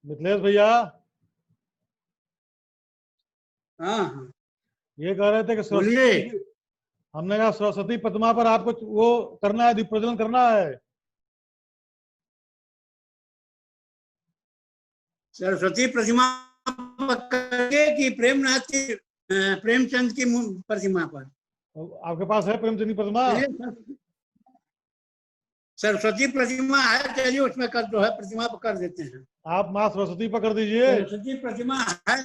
मिथिलेश भैया, हाँ हाँ ये कह रहे थे कि बोलिए। हमने कहा सरस्वती प्रतिमा पर आपको वो करना है, दीप प्रज्वलन करना है। सरस्वती प्रतिमा पर करके कि प्रेमनाथ की प्रेमचंद की प्रतिमा पर? आपके पास है प्रेमचंद की प्रतिमा? सरस्वती प्रतिमा है, चलिए उसमें कर दो, है प्रतिमा पर कर देते हैं। आप माँ सरस्वती पर कर दीजिए। सरस्वती प्रतिमा है।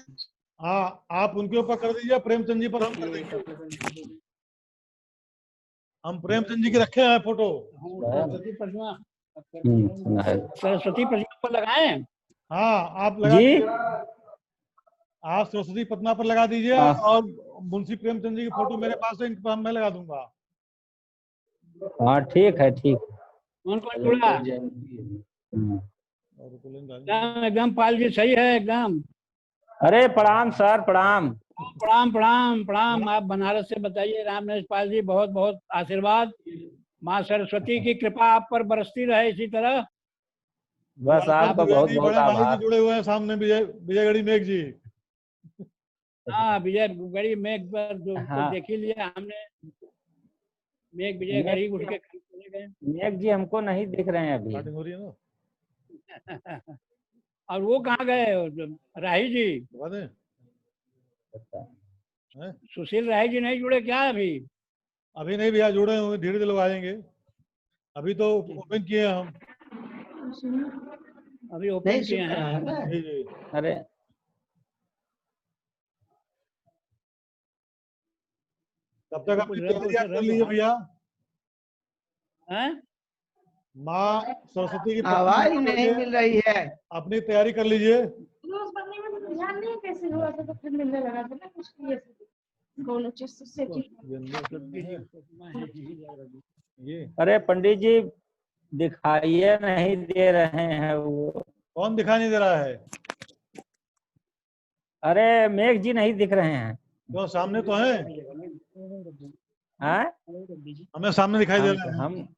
हाँ, आप उनके ऊपर कर दीजिए, प्रेमचंद जी पर हम कर देंगे। हम प्रेमचंद जी की रखे हैं फोटो। सरस्वती प्रतिमा सरस्वती प्रतिमा पर लगाए। हाँ, आप लगा दीजिए। आप सरस्वती प्रतिमा पर लगा दीजिए और मुंशी प्रेमचंद जी की फोटो मेरे पास है, इन पर मैं लगा दूंगा। हाँ ठीक है, ठीक। कौन कौन जुड़ा? एकदम पाल जी सही है एकदम। अरे प्रणाम सर, प्रणाम। प्रणाम प्रणाम प्रणाम। आप बनारस से बताइए रामनेश पाल जी, बहुत बहुत आशीर्वाद। माँ सरस्वती की कृपा आप पर बरसती रहे इसी तरह। बस आपका बहुत बहुत बड़े भाई आभार। जी जुड़े हुए हैं सामने, विजयगढ़ी मेघ जी। हाँ विजयगढ़ी मेघ पर जो हाँ। देख ही लिया हमने। मेघ विजयगढ़ी उठ के चले गए। मेघ जी हमको नहीं दिख रहे हैं अभी। हो रही है ना। और वो कहाँ गए राही जी? सुशील राही जी नहीं जुड़े क्या अभी? अभी नहीं भैया, जुड़े हुए, धीरे धीरे लोग आएंगे। अभी तो ओपन किए हैं हम। अभी ओपन किए हैं। जी जी। अरे तब तक अपनी तैयारी कर लीजिए भैया। माँ सरस्वती की आवाज नहीं मिल रही है। अपनी तैयारी कर लीजिए। ध्यान नहीं कैसे हुआ था, तो फिर मिलने लगा था ना कुछ दोनों चीज से। ये अरे पंडित जी दिखाइए नहीं दे रहे हैं वो। कौन दिखाई नहीं दे रहा है? अरे मेघ जी नहीं दिख रहे हैं। क्यों, सामने तो है। हाँ? हमें सामने दिखाई दे रहे हैं।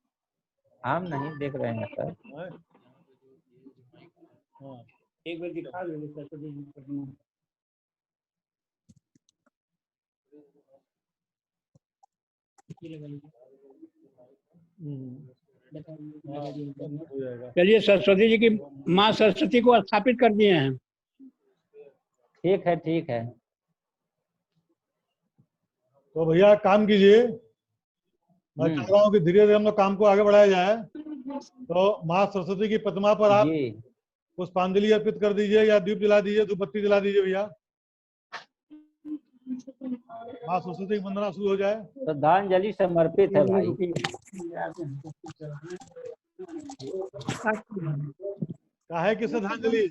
हम नहीं देख रहे हैं सर। एक बार दिखा दो। चलिए सरस्वती जी की माँ सरस्वती को स्थापित कर दिए हैं। ठीक है, ठीक है। तो भैया काम कीजिए। मैं चाह रहा हूँ कि धीरे धीरे हम लोग काम को आगे बढ़ाया जाए। तो माँ सरस्वती की प्रतिमा पर आप पुष्पांजलि अर्पित कर दीजिए या दीप जला दीजिए, धूपबत्ती जला दीजिए भैया। माँ सरस्वती की वंदना शुरू हो जाए। श्रद्धांजलि समर्पित है भाई। काहे की श्रद्धांजलि?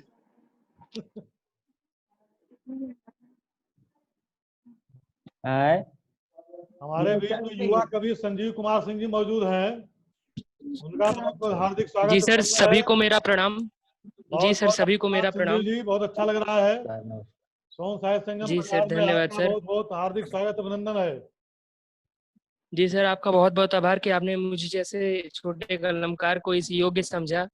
हमारे बीच में युवा कवि संजीव कुमार सिंह जी मौजूद हैं। उनका बहुत बहुत हार्दिक स्वागत। जी सर, सभी को मेरा प्रणाम। जी सर, सभी को मेरा प्रणाम। जी बहुत अच्छा लग रहा है। सोन साहित्य संगम जी सर, धन्यवाद सर। बहुत बहुत हार्दिक स्वागत, अभिनंदन है। जी सर, आपका बहुत बहुत आभार कि आपने मुझे जैसे छोटे कलमकार को इस योग्य समझा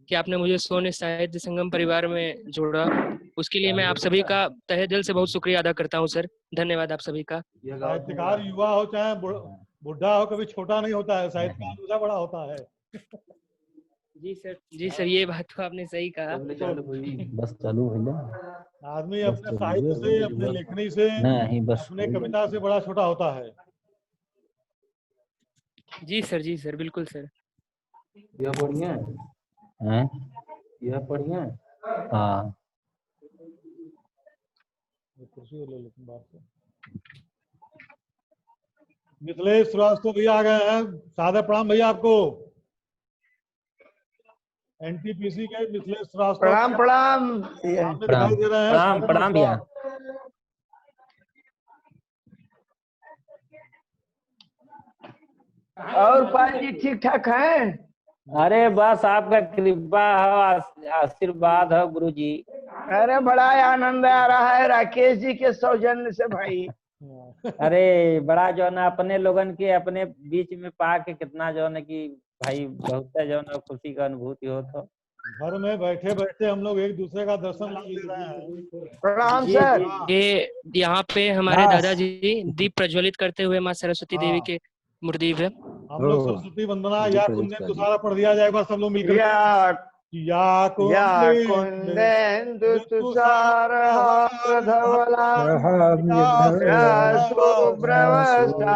कि आपने मुझे सोन साहित्य संगम परिवार में जोड़ा। उसके लिए मैं आप सभी का तहे दिल से बहुत शुक्रिया अदा करता हूं सर। धन्यवाद आप सभी का। साहित्यकार युवा हो चाहे बुढ़ा हो, कभी छोटा नहीं होता है। साहित्यकार हमेशा बड़ा होता है। जी सर, ये बात तो आपने सही कहा। बस चालू भैया। आदमी अपने साहित्य से, अपने लेखनी से, अपने कविता से बड़ा छोटा होता है। जी सर, बिल्कुल सर। यह बढ़िया है। यह बढ़िया है। हाँ मिथिलेश श्रीवास्तव भैया आ गए हैं। सादर प्रणाम भैया आपको। एनटीपीसी के मिथिलेश श्रीवास्तव प्रणाम प्रणाम दिखाई दे रहे हैं। प्रणाम प्रणाम भैया। और पाल जी ठीक ठाक हैं? अरे बस आपका कृपा है, आशीर्वाद है गुरु जी। अरे बड़ा आनंद आ रहा है राकेश जी के सौजन्य से भाई। अरे बड़ा जो है अपने लोगन के अपने बीच में पा के कितना जो है कि भाई बहुत जो है खुशी का अनुभूति हो। तो घर में बैठे बैठे हम लोग एक दूसरे का दर्शन लाभ ले रहे हैं। प्रणाम जी, सर। ये यहाँ पे हमारे हाँ। दादाजी दीप प्रज्वलित करते हुए माँ सरस्वती देवी हाँ। के मूर्ति पे। हम लोग सरस्वती वंदना या कुंदेंदु सारा पढ़ दिया जाए, एक बार सब लोग मिलकर या कुंदेंदु तुषार हार धवला या शुभ्रवस्त्रावृता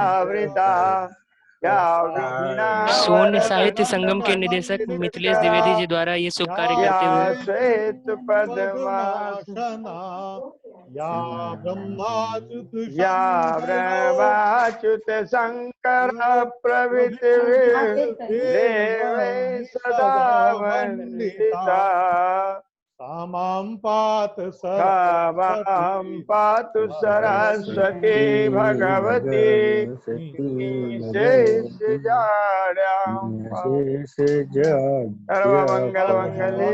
या वीणा सोन साहित्य संगम के निदेशक मिथिलेश द्विवेदी जी द्वारा ये शुभ कार्य करते हुए श्वेत पद्मासना या ब्रह्माच्युत या ब्रह्माच्युत शंकर प्रभृति देव सदा वंदिता सामां पात सामां पातु सरस्वती भगवती शेष सर्वमंगल मंगले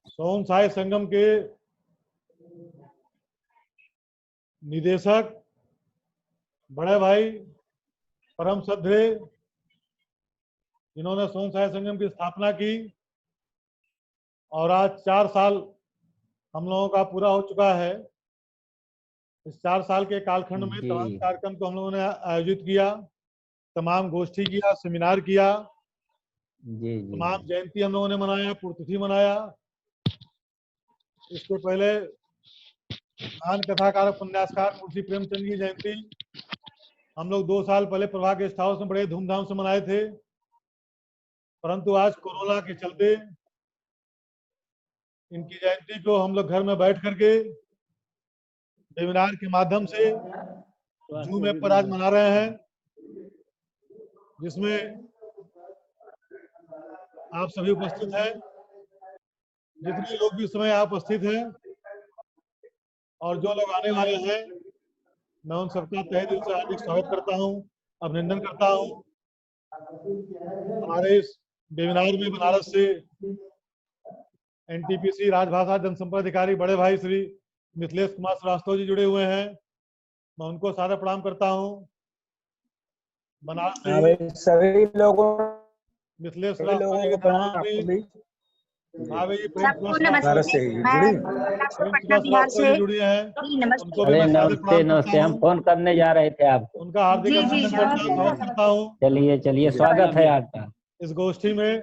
सोन साई संगम के निदेशक बड़े भाई परम श्रद्धे, जिन्होंने सोन साई संगम की स्थापना की और आज 4 साल हम लोगों का पूरा हो चुका है। इस 4 साल के कालखंड में तमाम कार्यक्रम को हम लोगों ने आयोजित किया, तमाम गोष्ठी किया, सेमिनार किया, तमाम जयंती हम लोगों ने मनाया, पुण्यतिथि मनाया। इसके पहले महान कथाकार उपन्यासकार मुंशी प्रेमचंद की जयंती हम लोग 2 साल पहले प्रभा गेस्ट हाउस में बड़े धूमधाम से मनाए थे, परंतु आज कोरोना के चलते इनकी जयंती को हम लोग घर में बैठ करके वेबिनार के माध्यम से जूम ऐप पर आज मना रहे हैं, जिसमें आप सभी उपस्थित हैं। जितने लोग भी इस समय यहाँ उपस्थित हैं और जो लोग आने वाले हैं, मैं उन सबका तहे दिल से हार्दिक स्वागत करता हूँ, अभिनंदन करता हूँ। हमारे इस वेबिनार में बनारस से एनटीपीसी राजभाषा जनसंपर्क अधिकारी बड़े भाई श्री मिथिलेश कुमार श्रीवास्तव जी जुड़े हुए हैं, मैं उनको सादर प्रणाम करता हूँ। बनारस से सभी लोगों मिथिलेश श्रीवास्तव जी के धर्मपत्नी भाभी जुड़ी हैं, उनको भी मैं सादर प्रणाम करता हूँ। हम फोन करने जा रहे थे आपको। उनका हार्दिक अभिनंदन करता हूँ। चलिए स्वागत है आपका इस गोष्ठी में।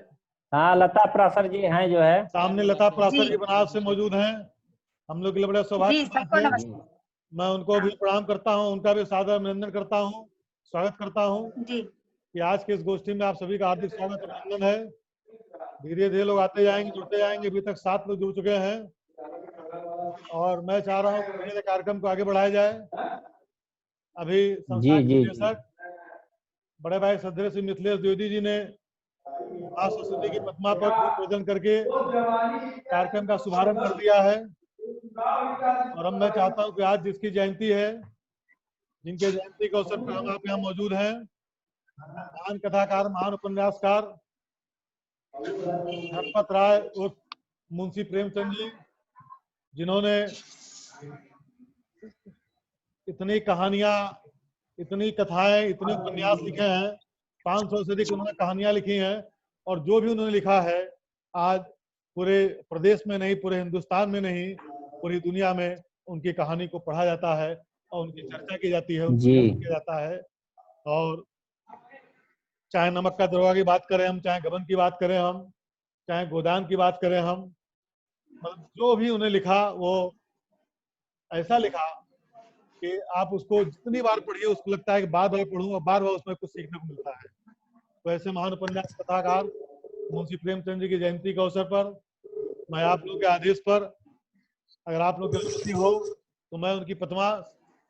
हाँ, लता प्रासर जी हैं जो है सामने लता प्रासर जी बनारस से मौजूद हैं, हम लोग के लिए बड़ा सौभाग्य है। मैं उनको भी प्रणाम करता हूं, उनका भी सादर अभिनंदन करता हूं, स्वागत करता हूं कि आज के इस गोष्ठी में आप सभी का हार्दिक स्वागत अभिनंदन है। धीरे धीरे लोग आते जाएंगे, जुड़ते जाएंगे। अभी तक 7 लोग जुड़ चुके हैं और मैं चाह रहा हूँ कि कार्यक्रम को आगे बढ़ाया जाए। अभी संस्था के निदेशक बड़े भाई श्रद्धेय श्री मिथिलेश द्विवेदी जी ने मां सरस्वती की प्रतिमा पर दीप पूजन करके कार्यक्रम का शुभारंभ कर दिया है। और अब मैं चाहता हूं कि आज जिसकी जयंती है, जिनके जयंती के अवसर पर हम आप यहाँ मौजूद हैं, महान कथाकार, महान उपन्यासकार धर्मपत राय उर्फ मुंशी प्रेमचंद जी, जिन्होंने इतनी कहानियां, इतनी कथाएं, इतने उपन्यास लिखे हैं, 500 से अधिक उन्होंने कहानियां लिखी हैं। और जो भी उन्होंने लिखा है आज पूरे प्रदेश में नहीं, पूरे हिंदुस्तान में नहीं, पूरी दुनिया में उनकी कहानी को पढ़ा जाता है और उनकी चर्चा की जाती है, किया जाता है। और चाहे नमक का दरोगा की बात करें हम, चाहे गबन की बात करें हम, चाहे गोदान की बात करें हम, मतलब जो भी उन्हें लिखा वो ऐसा लिखा कि आप उसको जितनी बार पढ़िए उसको लगता है कि बार बार पढ़ूं और बार बार उसमें कुछ सीखने को मिलता है। तो ऐसे महान उपन्यास कथाकार मुंशी प्रेमचंद जी की जयंती के अवसर पर मैं आप लोग के आदेश पर, अगर आप लोग की अनुमति हो तो मैं उनकी प्रतिमा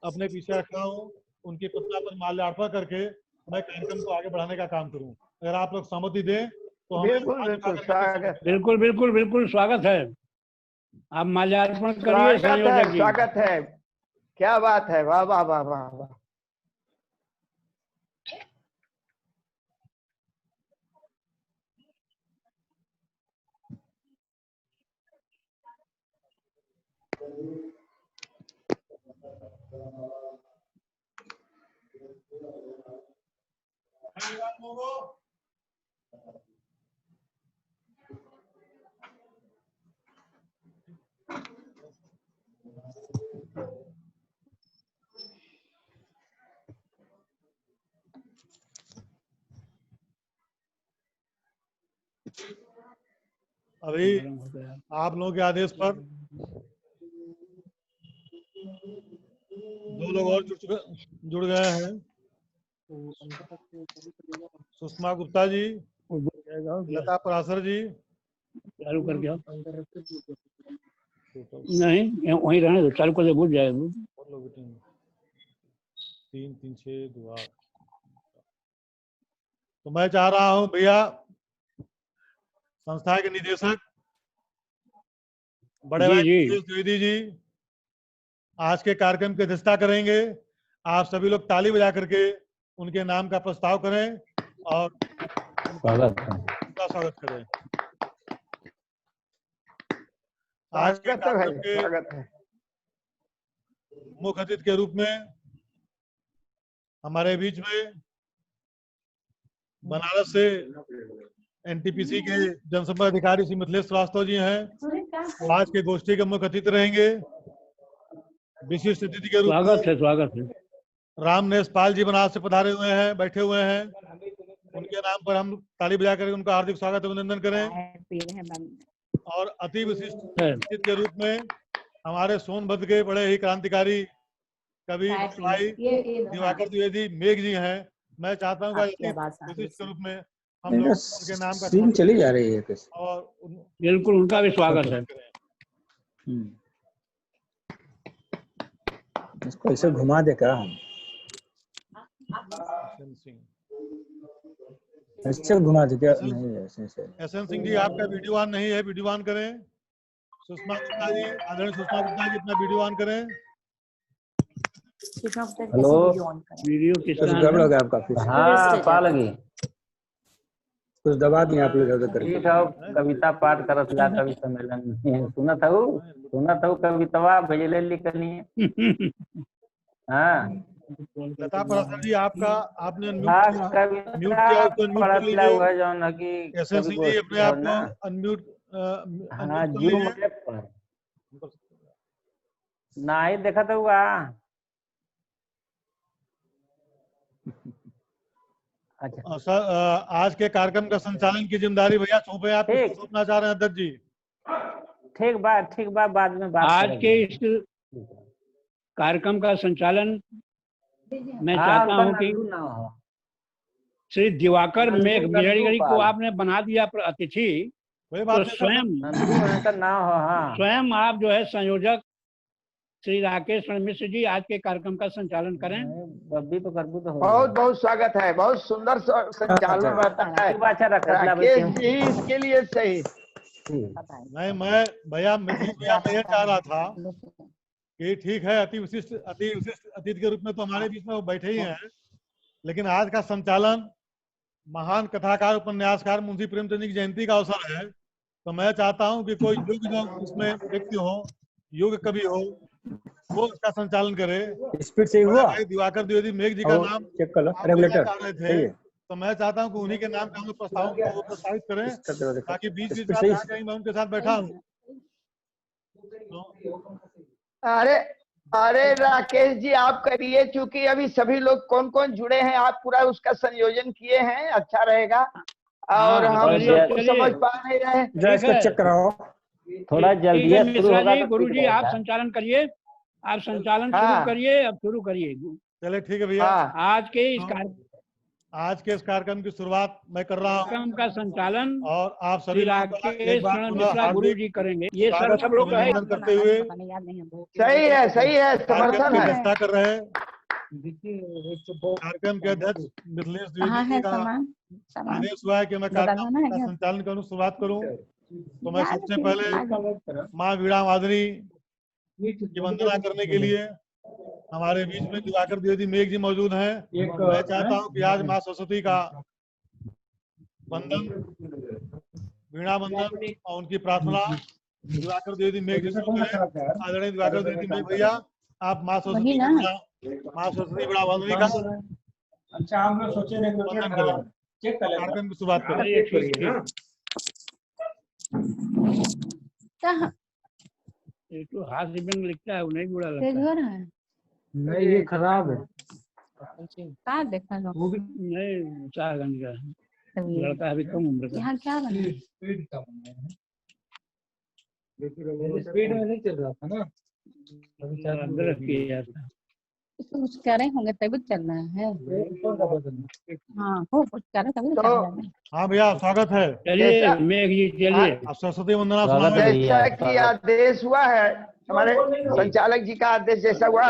अपने पीछे रख रहा हूँ। उनकी प्रतिमा पर माल्यार्पण करके मैं कार्यक्रम को आगे बढ़ाने का काम करूँ। अगर आप लोग सहमति दें तो हम बिल्कुल बिल्कुल बिल्कुल स्वागत है। आप माल्यार्पण करिए। स्वागत है। क्या बात है, वाह वाह वाह वाह वाह। अभी आप लोगों के आदेश पर 2 लोग और जुड़ गए हैं। सुषमा गुप्ता जी, लता पराशर जी। चालू कर दिया नहीं, वहीं रहने दो, चालू कर दे, बुझ जाएगा। 3 3 6 2 8। तो मैं चाह रहा हूं भैया संस्था के निदेशक बड़े भाई द्विवेदी जी आज के कार्यक्रम की अध्यक्षता करेंगे। आप सभी लोग ताली बजा करके उनके नाम का प्रस्ताव करें और उनका स्वागत करें। आज के कार्यक्रम के मुख्य अतिथि के रूप में हमारे बीच में बनारस से एनटीपीसी के जनसंपर्क अधिकारी श्री मिथिलेश श्रीवास्तव जी हैं। आज के गोष्ठी के मुख्य अतिथि रहेंगे। विशिष्ट अतिथि के रूप में स्वागत है रामनेश पाल जी बनारस से पधारे हुए हैं, बैठे हुए हैं। उनके नाम पर हम ताली बजा कर उनका हार्दिक स्वागत अभिनंदन करें। और अति विशिष्ट अतिथि के रूप में हमारे सोनभद्र के बड़े ही क्रांतिकारी कवि भाई दिवाकर द्विवेदी मेघ जी हैं। मैं चाहता हूँ विशिष्ट के रूप में हम लोग उनके नाम का चली जा रही है और बिल्कुल उनका भी स्वागत है। इसको ऐसे घुमा दे क्या हम? ऐसे घुमा दे क्या? नहीं ऐसे। एसएन सिंह जी आपका वीडियो ऑन नहीं है, वीडियो ऑन करें। सुषमा गुप्ता जी, आदरणीय सुषमा गुप्ता जी अपना वीडियो ऑन करें। हेलो, वीडियो कुछ गड़बड़ हो गया आपका फिर? हाँ पा लगी कुछ दबा दिए आप लोग करके। ठीक है, कविता पाठ करत ला कवि सम्मेलन में सुनत हूँ कवितवा भेजले लिखनी। हाँ लता पराशर जी आपका आपने हाँ म्यूट किया, उसको अनम्यूट कर लीजिए। हुआ जो न कि एसएन सिंह जी अपने आप को अनम्यूट हाँ जूम ऐप पर नहीं देखा तो हुआ। अच्छा सर आज के कार्यक्रम का संचालन की जिम्मेदारी भैया सौंपे आप सौंपना चाह रहे हैं अध्यक्ष जी? ठीक बात बाद में बात आज के इस कार्यक्रम का संचालन मैं चाहता हूं कि श्री दिवाकर मेघ बिजड़ीगढ़ी को आपने बना दिया अतिथि, तो स्वयं आप जो है संयोजक श्री राकेश मिश्र जी आज के कार्यक्रम का संचालन करें। बहुत बहुत स्वागत है, बहुत सुंदर संचालन रहता है राकेश जी, इसके लिए सही। नहीं मैं भैया ये चाह रहा था कि ठीक है अति विशिष्ट अतिथि के रूप में तो हमारे बीच में वो बैठे ही हैं, लेकिन आज का संचालन महान कथाकार उपन्यासकार मुंशी प्रेमचंद की जयंती का अवसर है। तो मैं चाहता हूं कि कोई योग्य इसमें व्यक्ति हो, योग्य कवि हो, वो इसका संचालन करे। स्पीड से हुआ। दिवाकर द्विवेदी मेघ जी का नाम चेक कर लो, रेगुलेटर थे, तो मैं चाहता हूं कि उन्हीं के नाम का हम प्रस्तावित करें ताकि बीच बीच में कहीं मैं उनके साथ बैठा हूँ। अरे राकेश जी आप करिए, चूंकि अभी सभी लोग कौन कौन जुड़े हैं, आप पूरा उसका संयोजन किए हैं, अच्छा रहेगा। और हम समझ पा नहीं रहे, चेक कराओ थोड़ा जल्दी शुरू होगा। गुरु जी आप संचालन करिए, आप संचालन शुरू करिए, अब शुरू करिए। चले ठीक है भैया। आज के इस कार्यक्रम की शुरुआत मैं कर रहा हूँ। कार्यक्रम का संचालन और आप सभी गुरु जी करेंगे। ये सब लोग करते हुए सही है समर्थन है व्यवस्था कर रहे हैं। कार्यक्रम के अध्यक्ष मिथिलेश द्विवेदी का आदेश हुआ है कि मैं कार्यक्रम का संचालन करूँ, शुरुआत करूँ। तो मैं सबसे पहले माँ वीणा वादनी की वंदना करने के लिए हमारे बीच में दिवाकर द्विवेदी मेघ जी मौजूद हैं। मैं चाहता हूं कि आज माँ सरस्वती का वंदन, वीणा वंदन और उनकी प्रार्थना दिवाकर द्विवेदी मेघ जी से करें। आदरणीय दिवाकर द्विवेदी मेघ भैया आप माँ सरस्वती वीणा वादनी का अच्छा हम लोग सोचे रहे वंदन करेंगे, चेक कर लेते कार्यक्रम की शुरुआत करें। चलिए ठीक है। कहाँ ये तो हाथ रिबन लिखता है वो नहीं बुरा लगता है। तेजवर है नहीं ये खराब है। कहाँ देखा लो वो भी नहीं 4 का तभी लड़का अभी कम उम्र का। यहाँ क्या बना है? स्पीड कम है, स्पीड में नहीं चल रहा था ना अभी अंदर किया था। इसको कुछ करे होंगे तभी तो चल रहा है। कौन सा बटन है? हाँ हो कुछ करे तभी तो चल रहा है। हाँ भैया स्वागत है। चलिए जैसा मेघ जी चलिए। आप सरस्वती वंदना स्वागत सुनाएं। है। जैसा भैया, कि आदेश हुआ है हमारे संचालक जी का आदेश जैसा हुआ,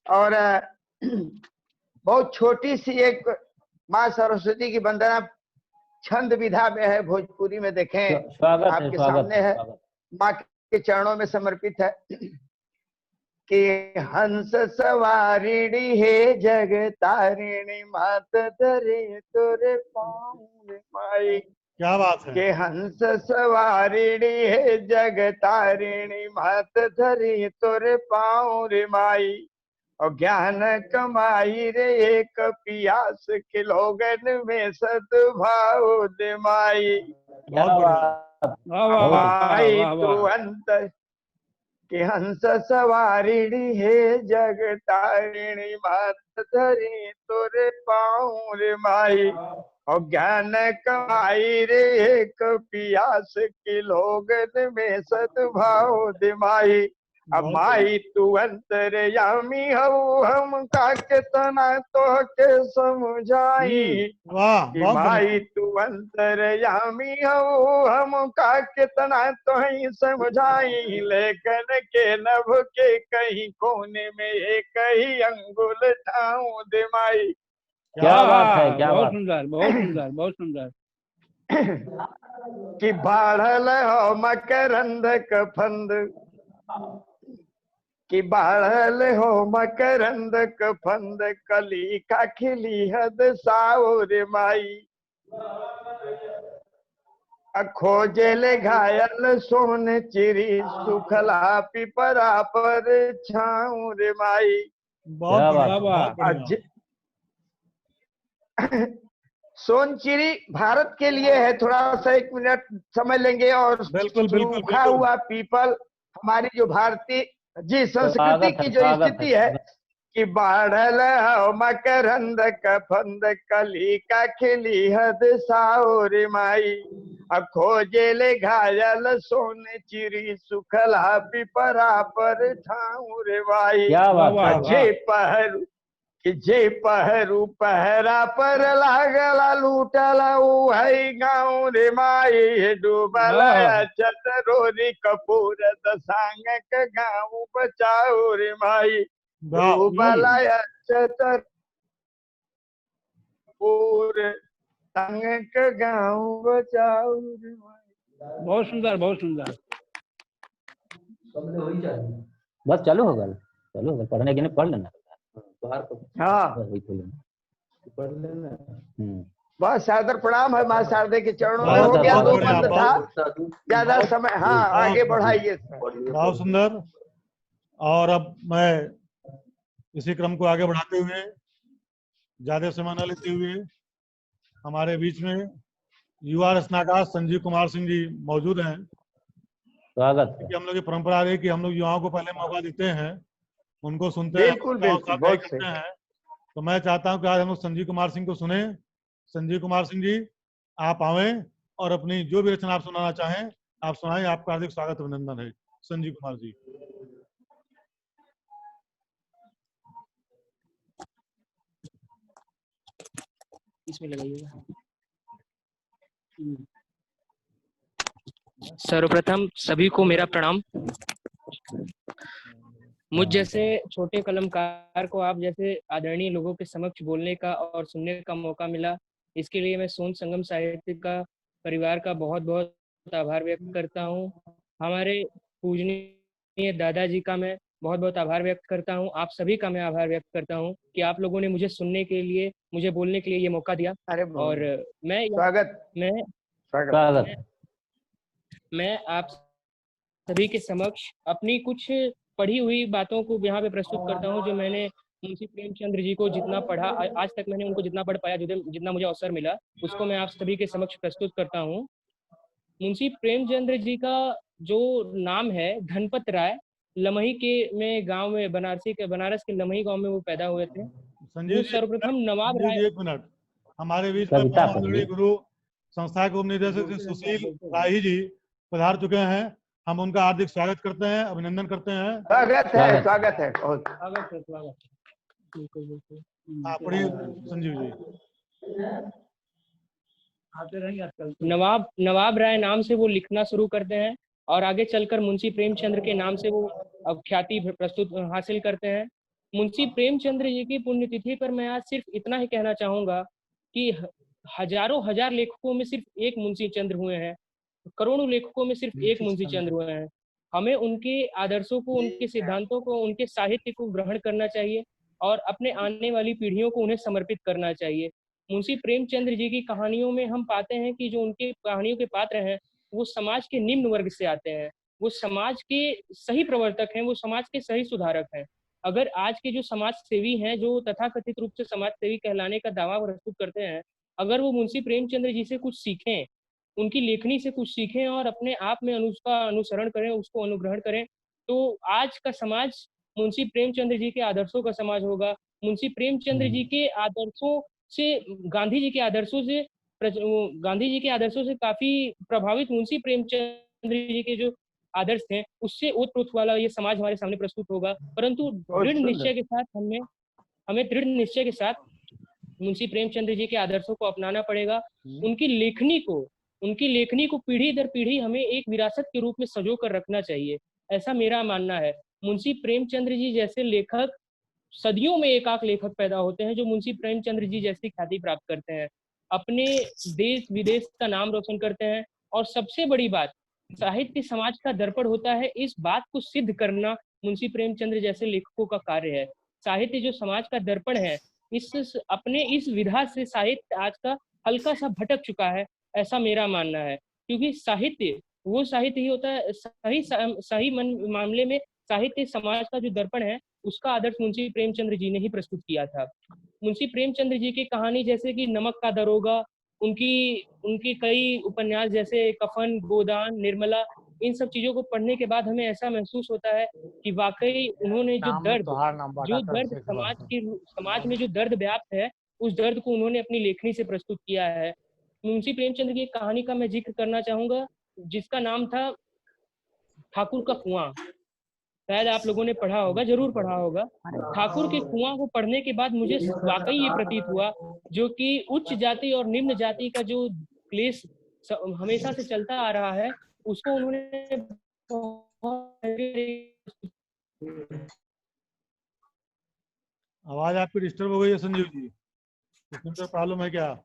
और बहुत छोटी सी एक माँ सरस्वती की वंदना छंद विधा में है, भोजपुरी में देखें स्वागत है, आपके स्वागत सामने है, स्वागत। माँ के चरणों में समर्पित है कि हंस सवारिणी हे जग तारिणी मात धरे तोरे पाँव रे माई। क्या बात है। के हंस सवारिणी हे जग तारिणी मात धरी तोरे पाँव रे माई। और ज्ञान कमाई रे एक पियास के लोगन में सद्भाव दे माई। क्या बहुत बढ़िया। बात। वाह वाह वाह माई वाह तू वाह। अंतर कि हंस सवारिणी हे जग तारिणी मात धरी तोरे पाँव रे माई। और ज्ञान कमाई रे एक पियास की लोगन में सद्भाव दे माई। अब माई तू अंतरयामी हऊ हम का कितना तो के समझाई। वाह कि बहुत माई बढ़िया। तू अंतरयामी हऊ हम का कितना तो ही समझाई। लेकिन के नभ के कहीं कोने में एक ही अंगुल ठाऊं दे माई। क्या बात है, क्या बहुत बात। सुंदर बहुत सुंदर बहुत सुंदर। कि बाढ़ल हो मकरंद कफंद कि बाढ़ल हो मकरंद कफंद कली का खिली हद साउर माई। खोजे ले घायल सोन चिरी सुखला पिपरा पर छाऊं रे माई। बहुत क्या बढ़िया, बात। बहुत बढ़िया। सोनचिरी भारत के लिए है, थोड़ा सा 1 मिनट समझ लेंगे। और बिल्कुल बिल्कुल सूखा बिल्कुल। हुआ पीपल हमारी जो भारतीय जी संस्कृति स्वागत की है, जो स्वागत स्थिति है, है स्वागत। कि बाढ़ल हो मकरंद कफंद कली का खिली हद साउर माई। खोजे ले घायल सोन चिरी सुखला पिपरा पर ठाऊं रे माई। क्या बात वाह, है। वाह। जे पहरू कि जे पहरू पहरा पर लागला लूटला उहई गाँव रे माई। डूबल चतरोरी कपूर दसांग के गाँव बचाओ रे माई। डूबल चतर कपूर संग के गाँव बचाओ रे माई। बहुत सुंदर बहुत सुंदर। बस चालू होगा, चालू होगा। पढ़ने के लिए पढ़ लेना। हाँ बस वही खोल लेना। पढ़ लेना। बहुत सादर प्रणाम है माँ शारदे के चरणों में। बहुत हो गया, बहुत 2 बढ़िया, मंत्र था, बहुत ज्यादा समय। हाँ आगे बढ़ाइए। बहुत सुंदर। और अब मैं इसी क्रम को आगे बढ़ाते हुए ज्यादा समय न लेते हुए हमारे बीच में युवा रचनाकार संजीव कुमार सिंह जी मौजूद हैं। स्वागत है। कि हम लोग की परंपरा रही कि हम लोग युवाओं को पहले मौका देते हैं, उनको सुनते हैं, बिल्कुल उनका बिल्कुल, उत्साह बहुत करते सही। हैं। तो मैं चाहता हूं कि आज हम लोग संजीव कुमार सिंह को सुने। संजीव कुमार सिंह जी आप आवें और अपनी जो भी रचना आप सुनाना चाहें आप सुनाएं। आपका हार्दिक स्वागत अभिनंदन है संजीव कुमार जी। इसमें लगाइएगा। सर्वप्रथम सभी को मेरा प्रणाम। मुझ जैसे छोटे कलमकार को आप जैसे आदरणीय लोगों के समक्ष बोलने का और सुनने का मौका मिला, इसके लिए मैं सोन संगम साहित्य का परिवार का बहुत बहुत आभार व्यक्त करता हूँ। हमारे पूजनीय दादाजी का मैं बहुत बहुत आभार व्यक्त करता हूँ। आप सभी का मैं आभार व्यक्त करता हूँ कि आप लोगों ने मुझे सुनने के लिए, मुझे बोलने के लिए ये मौका दिया। अरे और मैं स्वागत। मैं आप सभी के समक्ष अपनी कुछ पढ़ी हुई बातों को यहाँ पे प्रस्तुत करता हूँ जो मैंने मुंशी प्रेमचंद्र जी को जितना पढ़ा, आज तक मैंने उनको जितना पढ़ पाया, जितना मुझे अवसर मिला, उसको मैं आप सभी के समक्ष प्रस्तुत करता हूँ। मुंशी प्रेमचंद्र जी का जो नाम है धनपत राय, लमही के में गांव में बनारस के लमही गांव में वो पैदा हुए थे। वो सर्वप्रथम नवाब राय, एक मिनट, हमारे बीच में परम गुरु संस्था के उपनिदेशक सुशील राही जी पधार चुके हैं। हम उनका हार्दिक स्वागत करते हैं, अभिनंदन करते हैं। स्वागत है, स्वागत है, बहुत स्वागत है, स्वागत है। बिल्कुल बिल्कुल। पढ़िए संजीव जी। नवाब राय नाम से वो लिखना शुरू करते हैं और आगे चलकर मुंशी प्रेमचंद्र के नाम से वो ख्याति प्रस्तुत हासिल करते हैं। मुंशी प्रेमचंद्र जी की पुण्यतिथि पर मैं आज सिर्फ इतना ही कहना चाहूंगा कि हजारों हजार लेखकों में सिर्फ एक मुंशी चंद्र हुए हैं, करोड़ों लेखकों में सिर्फ एक मुंशी चंद्र हुए हैं। हमें उनके आदर्शों को, उनके सिद्धांतों को, उनके साहित्य को ग्रहण करना चाहिए और अपने आने वाली पीढ़ियों को उन्हें समर्पित करना चाहिए। मुंशी प्रेमचंद्र जी की कहानियों में हम पाते हैं कि जो उनके कहानियों के पात्र हैं वो समाज के निम्न वर्ग से आते हैं, वो समाज के सही प्रवर्तक हैं, वो समाज के सही सुधारक हैं। अगर आज के जो समाज सेवी हैं, जो तथाकथित रूप से समाज सेवी कहलाने का दावा प्रस्तुत करते हैं, अगर वो मुंशी प्रेमचंद्र जी से कुछ सीखें, उनकी लेखनी से कुछ सीखें और अपने आप में उसका अनुसरण करें, उसको अनुग्रहण करें, तो आज का समाज मुंशी प्रेमचंद्र जी के आदर्शों का समाज होगा। मुंशी प्रेमचंद्र जी के आदर्शों से, गांधी जी के आदर्शों से काफी प्रभावित मुंशी प्रेमचंद्र जी के जो आदर्श थे, उससे ओतप्रोत वाला ये समाज हमारे सामने प्रस्तुत होगा। परंतु दृढ़ निश्चय के साथ हमें दृढ़ निश्चय के साथ मुंशी प्रेमचंद्र जी के आदर्शों को अपनाना पड़ेगा। उनकी लेखनी को पीढ़ी दर पीढ़ी हमें एक विरासत के रूप में सजो कर रखना चाहिए, ऐसा मेरा मानना है। मुंशी प्रेमचंद्र जी जैसे लेखक, सदियों में एकाक लेखक पैदा होते हैं जो मुंशी प्रेमचंद्र जी जैसी ख्याति प्राप्त करते हैं, अपने देश विदेश का नाम रोशन करते हैं। और सबसे बड़ी बात, साहित्य समाज का दर्पण होता है, इस बात को सिद्ध करना मुंशी प्रेमचंद्र जैसे लेखकों का कार्य है। साहित्य जो समाज का दर्पण है, इस विधा से साहित्य आज का हल्का सा भटक चुका है, ऐसा मेरा मानना है। क्योंकि साहित्य वो साहित्य ही होता है, सही मामले में साहित्य समाज का जो दर्पण है, उसका आदर्श मुंशी प्रेमचंद्र जी ने ही प्रस्तुत किया था। मुंशी प्रेमचंद्र जी की कहानी जैसे कि नमक का दरोगा, उनकी कई उपन्यास जैसे कफन, गोदान, निर्मला, इन सब चीजों को पढ़ने के बाद हमें ऐसा महसूस होता है कि वाकई उन्होंने जो दर्द समाज में जो दर्द व्याप्त है, उस दर्द को उन्होंने अपनी लेखनी से प्रस्तुत किया है। मुंशी प्रेमचंद्र की कहानी का मैं जिक्र करना चाहूंगा, जिसका नाम था ठाकुर का कुआं। शायद आप लोगों ने पढ़ा होगा, जरूर पढ़ा होगा। ठाकुर के कुआं को पढ़ने के बाद मुझे वाकई ये प्रतीत हुआ, जो कि उच्च जाति और निम्न जाति का जो क्लेश हमेशा से चलता आ रहा है, उसको उन्होंने आवाज आपकी डिस्टर्ब हो गई है संजीव जी, कुछ प्रॉब्लम है क्या?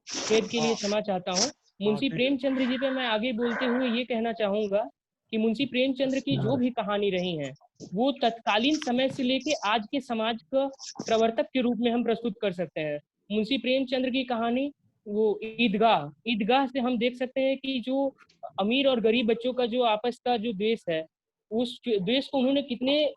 खेद के लिए क्षमा चाहता हूँ। मुंशी प्रेमचंद्र जी पे मैं आगे बोलते हुए ये कहना चाहूंगा कि मुंशी प्रेमचंद्र की जो भी कहानी रही है, वो तत्कालीन समय से लेके आज के समाज का प्रवर्तक के रूप में हम प्रस्तुत कर सकते हैं। मुंशी प्रेमचंद्र की कहानी वो ईदगाह से हम देख सकते हैं कि जो अमीर और गरीब बच्चों का जो आपस का जो द्वेष है, उस द्वेष को उन्होंने कितने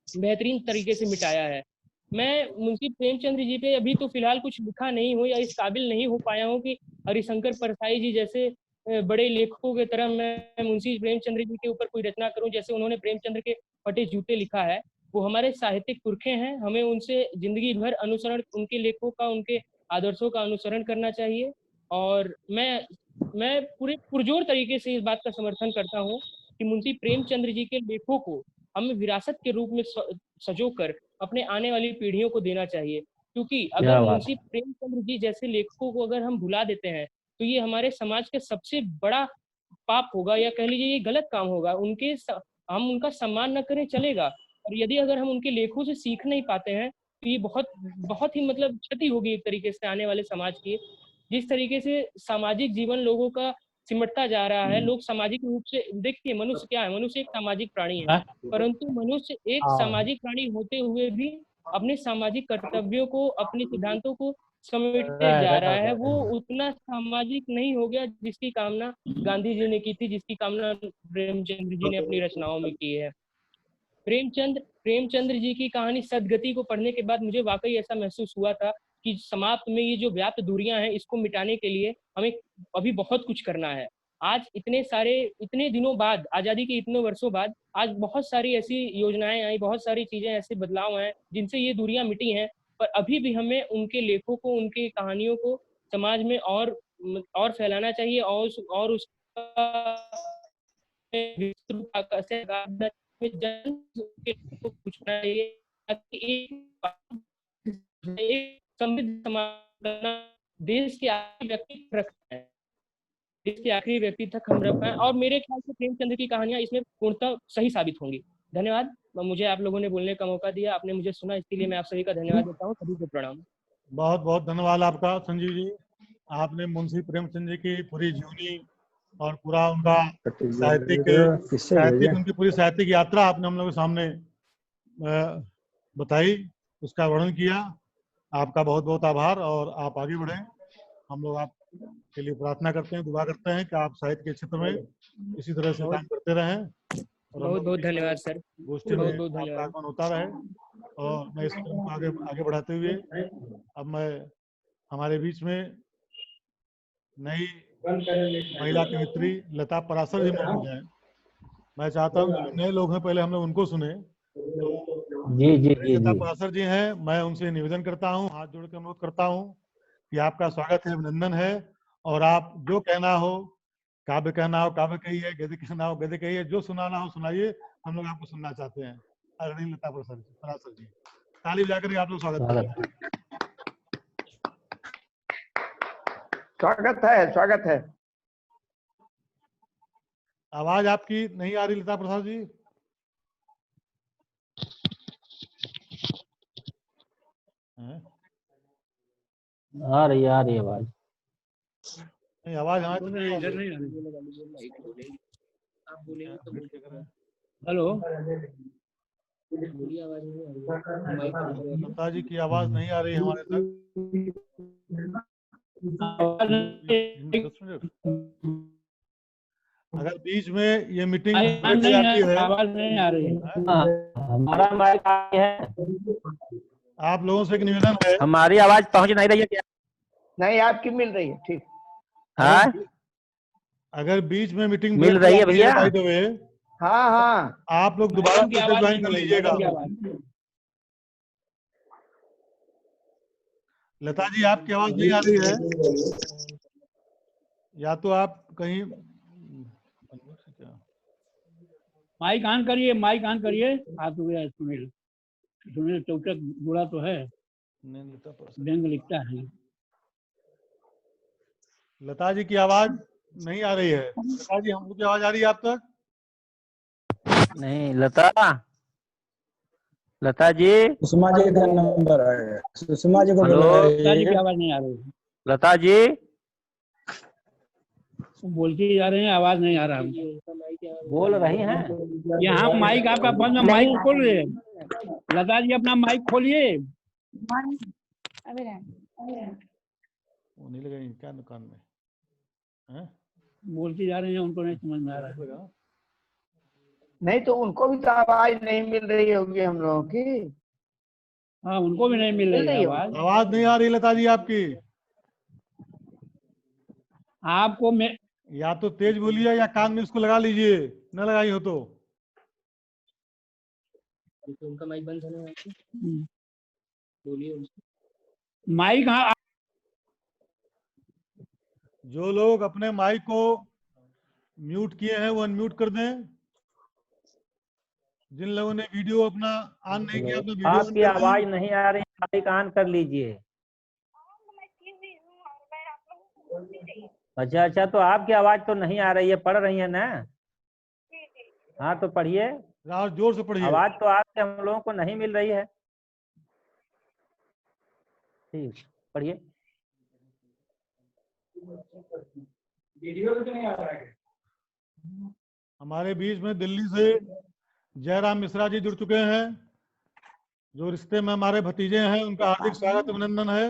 बेहतरीन तरीके से मिटाया है। मैं मुंशी प्रेमचंद्र जी पे अभी तो फिलहाल कुछ लिखा नहीं हूँ या इस काबिल नहीं हो पाया हूँ कि हरिशंकर परसाई जी जैसे बड़े लेखकों के तरह मैं मुंशी प्रेमचंद्र जी के ऊपर कोई रचना करूं। जैसे उन्होंने प्रेमचंद्र के फटे जूते लिखा है, वो हमारे साहित्यिक पुरखे हैं, हमें उनसे जिंदगी भर अनुसरण, उनके लेखों का, उनके आदर्शों का अनुसरण करना चाहिए। और मैं पूरे पुरजोर तरीके से इस बात का समर्थन करता हूँ कि मुंशी प्रेमचंद्र जी के लेखों को हमें विरासत के रूप में सजोकर अपने आने वाली पीढ़ियों को देना चाहिए। क्योंकि अगर मुंशी प्रेमचंद्र जी जैसे लेखकों को अगर हम भुला देते हैं, तो ये हमारे समाज के सबसे बड़ा पाप होगा, या कह लीजिए ये गलत काम होगा। हम उनका सम्मान न करें चलेगा, और यदि अगर हम उनके लेखों से सीख नहीं पाते हैं, तो ये बहुत ही मतलब क्षति होगी एक तरीके से आने वाले समाज की। जिस तरीके से सामाजिक जीवन लोगों का सिमटता जा रहा है, लोग सामाजिक रूप से, देखिए मनुष्य क्या है, मनुष्य एक सामाजिक प्राणी है, परंतु मनुष्य एक सामाजिक प्राणी होते हुए भी अपने सामाजिक कर्तव्यों को, अपने सिद्धांतों को समेटते जा रहा है, वो उतना सामाजिक नहीं हो गया जिसकी कामना गांधी जी ने की थी, जिसकी कामना प्रेमचंद्र जी ने अपनी रचनाओं में की है। प्रेमचंद्र जी की कहानी सदगति को पढ़ने के बाद मुझे वाकई ऐसा महसूस हुआ था कि समाप्त में ये जो व्याप्त दूरियां हैं, इसको मिटाने के लिए हमें अभी बहुत कुछ करना है। आज इतने दिनों बाद, आजादी के इतने वर्षों बाद, आज बहुत सारी ऐसी योजनाएं आई, बहुत सारी चीजें, ऐसे बदलाव हैं जिनसे ये दूरियां मिटी हैं, पर अभी भी हमें उनके लेखों को, उनके कहानियों को समाज में और फैलाना चाहिए, और उसका पूछना चाहिए ताकि एक समृद्ध समाज देश के आखिरी व्यक्ति रख पाए, देश के आखिरी व्यक्ति तक हम रख पाए। और मेरे ख्याल से प्रेमचंद्र की कहानियां इसमें पूर्णतः सही साबित होंगी। धन्यवाद, मुझे आप लोगों ने बोलने का मौका दिया, आपने मुझे सुना, इसके लिए मैं आप सभी का धन्यवाद देता हूँ। सभी को प्रणाम। बहुत बहुत धन्यवाद आपका संजीव जी। आपने मुंशी प्रेमचंद जी की पूरी जीवनी और पूरा उनका साहित्यिक उनकी पूरी साहित्यिक यात्रा आपने हम लोगों के सामने बताई, उसका वर्णन किया। आपका बहुत बहुत आभार, और आप आगे बढ़े। हम लोग आपके लिए प्रार्थना करते हैं, दुआ करते हैं कि आप साहित्य के क्षेत्र में इसी तरह से काम करते रहें। बहुत बहुत धन्यवाद सर, गोष्ठी में आपका आगमन होता रहे। और मैं इस फिल्म को आगे बढ़ाते हुए अब मैं हमारे बीच में नई महिला कवियत्री लता पराशर जी मौजूद हैं। मैं चाहता हूँ कि नए लोग हैं, पहले हम लोग उनको सुने। जी लता पराशर जी हैं, मैं उनसे निवेदन करता हूँ, हाथ जोड़ के अनुरोध करता हूँ कि आपका स्वागत है, अभिनंदन है। और आप जो कहना हो, काव्य कहना हो काव्य कहिए, गद्य कहना हो गद्य कहिए, जो सुनाना हो सुनाइए, हम लोग आपको सुनना चाहते हैं। आदरणीय लता पराशर जी, ताली बजाकर आप लोग स्वागत करें। स्वागत है। आवाज आपकी नहीं आ रही लता प्रसाद जी। आ रही आवाज। नहीं, आवाज हमारी नहीं, इधर नहीं आ रही। हेलो, लता जी की आवाज नहीं आ रही हमारे तक। अगर बीच में ये मीटिंग ब्रेक हो जाती है, आवाज नहीं आ रही है। हमारा माइक है, आप लोगों से एक निवेदन है। हमारी आवाज पहुंच नहीं रही है क्या? नहीं, आपकी मिल रही है, ठीक। हाँ, अगर बीच में मीटिंग मिल रही है भैया। बाय द वे, हाँ आप लोग दोबारा ज्वाइन कर लीजिएगा। लता जी, आपकी आवाज नहीं आ रही है, या तो आप कहीं माइक ऑन करिए, माइक ऑन करिए। आप सुनील चौटक बुरा तो है, व्यंग लिखता है। लता जी की आवाज नहीं आ रही है। लता जी, हम लोग की आवाज आ रही है आप तक? नहीं, लता जी। सुषमा जी का नंबर है, सुषमा जी को लता जी की आवाज नहीं आ रही है। लता जी बोलती जा रहे हैं, आवाज नहीं आ रहा। बोल रही हैं। यहाँ माइक आपका बंद है, माइक खोलिए। लता जी अपना माइक खोलिए। नहीं लगा क्या दुकान में है? बोलती जा रहे हैं, उनको नहीं समझ में आ रहा है। नहीं तो उनको भी तो आवाज नहीं मिल रही होगी हम लोगों की। हाँ, उनको भी नहीं मिल रही है आवाज। आवाज नहीं आ रही लता जी आपकी। आपको मैं या तो तेज बोलिए या कान में इसको लगा लीजिए, न लगाई हो तो। उनका माइक बंद होने वाला है, बोलिए। माइक, हाँ, जो लोग अपने माइक को म्यूट किए हैं वो अनम्यूट कर दें। जिन लोगों ने वीडियो अपना ऑन नहीं किया, अपना वीडियो आपकी आवाज नहीं आ रही, माइक ऑन कर लीजिए। अच्छा, तो आपकी आवाज तो नहीं आ रही है, पढ़ रही है ना? हाँ, तो पढ़िए, जोर से पढ़िए। आवाज तो आपके हम लोगों को नहीं मिल रही है। ठीक, पढ़िए। वीडियो तो नहीं आ रहा है। हमारे बीच में दिल्ली से जयराम मिश्रा जी जुड़ चुके हैं, जो रिश्ते में हमारे भतीजे हैं। उनका हार्दिक स्वागत अभिनंदन है।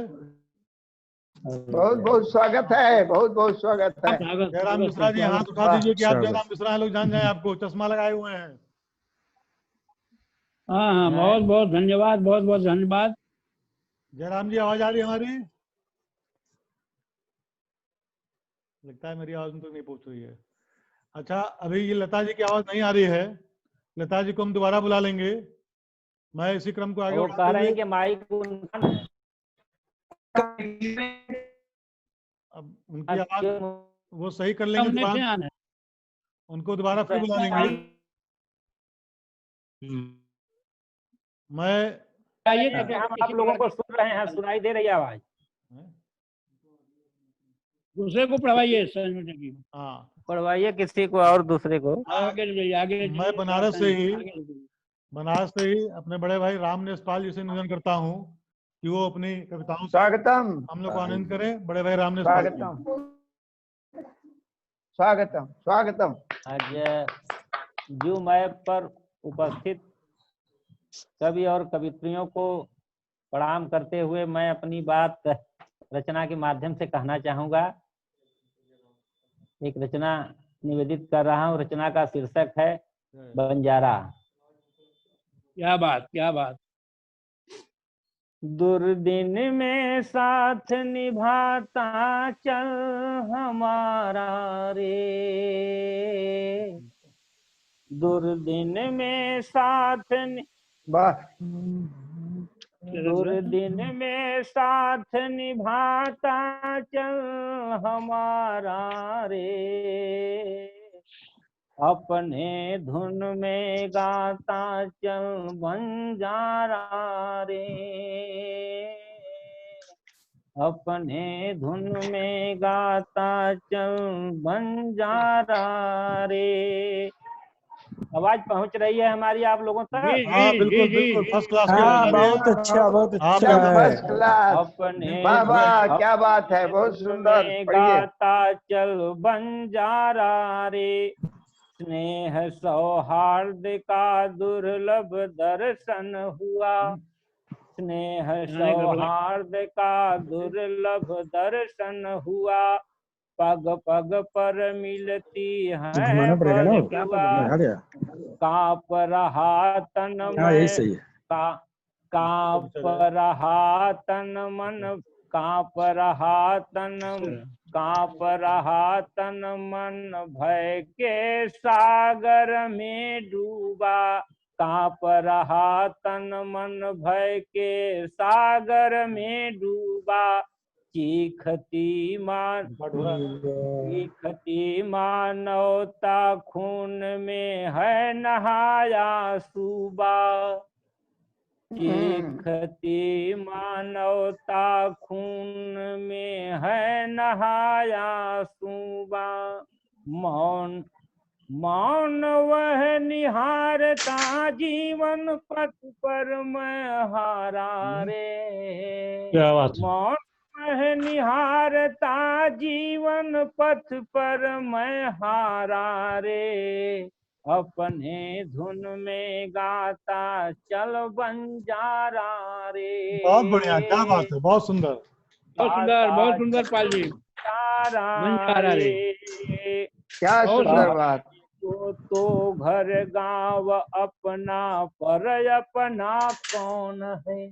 बहुत बहुत स्वागत है, बहुत बहुत स्वागत है। जयराम मिश्रा जी हाथ उठा दीजिए कि आप जयराम मिश्रा लोग जान जाए, आपको चश्मा लगाए हुए हैं। हाँ हाँ, बहुत बहुत धन्यवाद, बहुत बहुत धन्यवाद। जयराम जी आवाज आ रही है हमारी? लगता है मेरी आवाज तो नहीं पहुंच रही है। अच्छा, अभी ये लता जी की आवाज नहीं आ रही है। लता जी को हम दोबारा बुला लेंगे। मैं इसी क्रम को आगे वो बढ़ाते कह रहे हुए हैं कि माइक उनका है। अब उनकी आवाज वो सही कर लेंगे, हमने दोबारा ध्यान है। उनको दोबारा फिर बुला लेंगे। मैं हम आप लोगों को सुन रहे हैं, सुनाई दे रही है आवाज। दूसरे को पढ़वाइए संयोजन की। हाँ, पढ़वाइए किसी को और दूसरे को। आगे जाइए, आगे मैं बनारस से ही अपने बड़े भाई रामनेश पाल जी से निवेदन करता हूँ कि वो अपनी कविताओं से स्वागतम हम लोग को आनंद करें। बड़े भाई रामनेश पाल जी। स्वागतम स्वागतम स्वागतम। आज जूम ऐप पर उपस्थित कवि और कवित्रियों को प्रणाम करते हुए मैं अपनी बात रचना के माध्यम से कहना चाहूंगा। एक रचना निवेदित कर रहा हूँ। रचना का शीर्षक है बंजारा। क्या बात, क्या बात। दुर्दिन में साथ निभाता चल हमारा रे, दुर्दिन में साथ दुर्दिन में साथ निभाता चल हमारा रे, अपने धुन में गाता चल बंजारा रे, अपने धुन में गाता चल बंजारा रे। आवाज पहुंच रही है हमारी आप लोगों तक? हाँ बिल्कुल बिल्कुल, फर्स्ट क्लास की आवाज। बहुत अच्छा, बहुत अच्छा फर्स्ट क्लास। अपने वाह, क्या बात है, बहुत सुंदर। पढ़िए। गाता चल बंजारा रे, स्नेह सौहार्द का दुर्लभ दर्शन हुआ, स्नेह सौहार्द का दुर्लभ दर्शन हुआ, पग पग पर मिलती है बंधुआ, कांप रहा तन में कांप रहा तन मन, कांप रहा तन मन भय के सागर में डूबा, कांप रहा तन मन भय के सागर में डूबा, चीखती मानवता खून में है नहाया सूबा, चीखती मानवता खून में है नहाया सूबा, मौन वह निहारता जीवन पथ पर मैं हारा रे, क्या बात है। मौन वह निहारता जीवन पथ पर मैं हारा रे, अपने धुन में गाता चल बंजारा रे। बहुत बढ़िया, क्या बात है, बहुत सुंदर, बहुत सुंदर पाल जी। बंजारा रे, क्या सुंदर बात। तो घर गांव अपना पर अपना कौन है,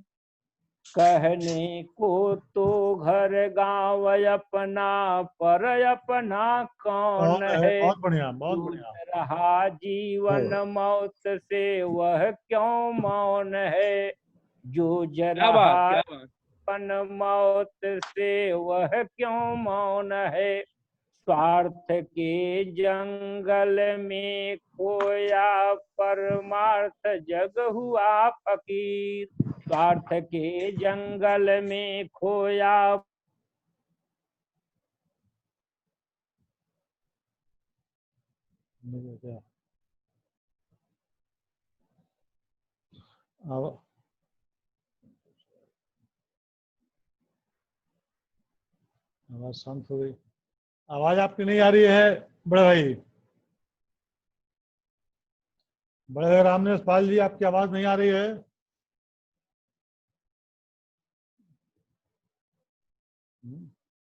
कहने को तो घर गांव अपना पर अपना कौन है, बहुत बढ़िया, बहुत बढ़िया। रहा जीवन मौत से वह क्यों मौन है, जूझ रहा जीवन मौत से वह क्यों मौन है, स्वार्थ के जंगल में खोया परमार्थ जग हुआ फकीर, स्वार्थ के जंगल में खोया आवाज शांत हो गई। आवाज आपकी नहीं आ रही है बड़े भाई। बड़े भाई रामनेश पाल जी, आपकी आवाज नहीं आ रही है।